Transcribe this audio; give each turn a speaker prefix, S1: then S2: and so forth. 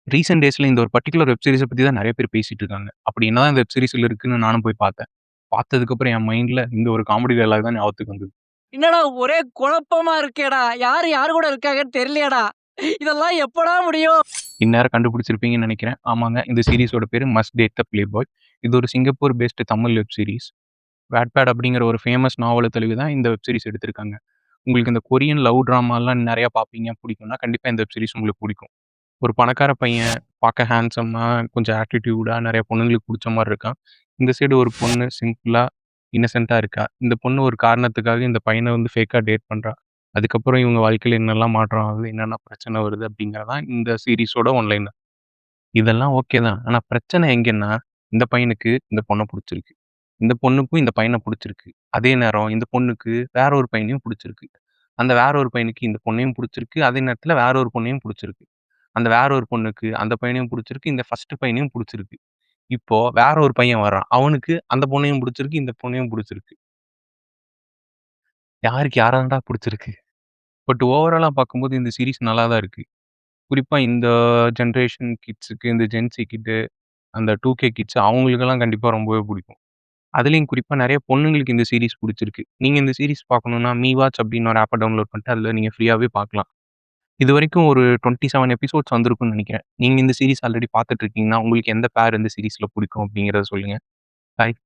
S1: Recent டேஸ்ல இந்த ஒரு பர்ட்டிகுலர் வெப் சீரிஸ பத்தி தான் நெறைய பேர் பேசிட்டு இருக்காங்க. அப்படி என்னதான் இந்த வெப் சீரிஸ்ல இருக்குன்னு நானும் போய் பார்த்தேன். பார்த்ததுக்கப்புறம் என் மைண்ட்ல இந்த ஒரு காமெடி டயலாக் தான் ஞாபகத்துக்கு வந்தது.
S2: என்னடா ஒரே குழப்பமா இருக்கேடா! யாரு யாரு கூட இருக்காங்கன்னு தெரியலையேடா! இதெல்லாம் எப்படா முடியும்?
S1: இந்நேரம் கண்டுபிடிச்சிருப்பீங்கன்னு நெனைக்கிறேன். ஆமாங்க. இந்த சீரிஸோட பேரு மஸ்ட் டேட் த பிளேபாய். இது ஒரு Singapore based Tamil web series. Wattpad அப்படிங்கிற ஒரு ஃபேமஸ் நாவல தழுவி தான் இந்த வெப் சீரிஸ் எடுத்திருக்காங்க. உங்களுக்கு இந்த கொரியன் லவ் ட்ராமாலாம் நெறைய பார்ப்பீங்க, பிடிக்கும்னா கண்டிப்பா இந்த வெப் சீரிஸ் உங்களுக்கு பிடிக்கும். ஒரு பணக்கார பையன், பார்க்க ஹேண்ட்ஸம்மா, கொஞ்சம் ஆட்டிட்யூடா நெறைய பொண்ணுங்களுக்கு புடிச்ச மாரி இருக்கான். இந்த சைடு ஒரு பொண்ணு சிம்பிளா, இன்னசென்ட்டா இருக்கா. இந்த பொண்ணு ஒரு காரணத்துக்காக இந்த பையன வந்து ஃபேக்கா டேட் பண்றா. அதுக்கப்புறம் இவங்க வாழ்க்கையில என்னெல்லாம் மாற்றம் ஆகுது, என்னென்ன பிரச்சனை வருது அப்படிங்கிறது தான் இந்த சீரிஸோட ஒன்லைனர். இதெல்லாம் ஓகே தான். ஆனா பிரச்சனை எங்கன்னா, இந்த பையனுக்கு இந்த பொண்ண புடிச்சிருக்கு. இந்த பொண்ணுக்கும் இந்த பையன புடிச்சிருக்கு. அதே நேரம் இந்த பொண்ணுக்கு வேற ஒரு பையனையும் புடிச்சிருக்கு. அந்த வேற ஒரு பையனுக்கு இந்த பொண்ணையும் புடிச்சிருக்கு. அதே நேரத்தில வேற ஒரு பொண்ணையும் புடிச்சிருக்கு. அந்த வேற ஒரு பொண்ணுக்கு அந்த பையனையும் புடிச்சிருக்கு. இந்த ஃபர்ஸ்ட் பையனையும் புடிச்சிருக்கு. இப்போ வேற ஒரு பையன் வர்றான். அவனுக்கு அந்த பொண்ணையும் புடிச்சிருக்கு. இந்த பொண்ணையும் புடிச்சிருக்கு. யாருக்கு யார தான்டா புடிச்சிருக்கு? பட் ஓவராலா பார்க்கும்போது இந்த சீரிஸ் நல்லா தான் இருக்கு. குறிப்பா இந்த ஜெனரேஷன் கிட்ஸுக்கு, இந்த ஜென்ஸி கிட்டு, அந்த 2கே கிட்ஸ் அவங்களுக்கெல்லாம் கண்டிப்பா ரொம்பவே புடிக்கும். அதிலயும் குறிப்பா நெறைய பொண்ணுங்களுக்கு இந்த சீரிஸ் புடிச்சிருக்கு. நீங்க இந்த சீரிஸ் பார்க்கணும்னா, மீவாட்ச் அப்படின்னு ஒரு ஆப்ப டவுன்லோட் பண்ணிட்டு, அதில நீங்க ஃப்ரீயாவே பார்க்கலாம். இதுவரைக்கும் ஒரு 27 எபிசோட்ஸ் வந்திருக்கும்னு நெனைக்கிறேன். நீங்க இந்த சீரிஸ் ஆல்ரெடி பார்த்துட்டு இருக்கீங்கன்னா, உங்களுக்கு எந்த பேர் இந்த சீரிஸ்ல புடிக்கும் அப்படிங்கிறத சொல்லுங்க. பாய்.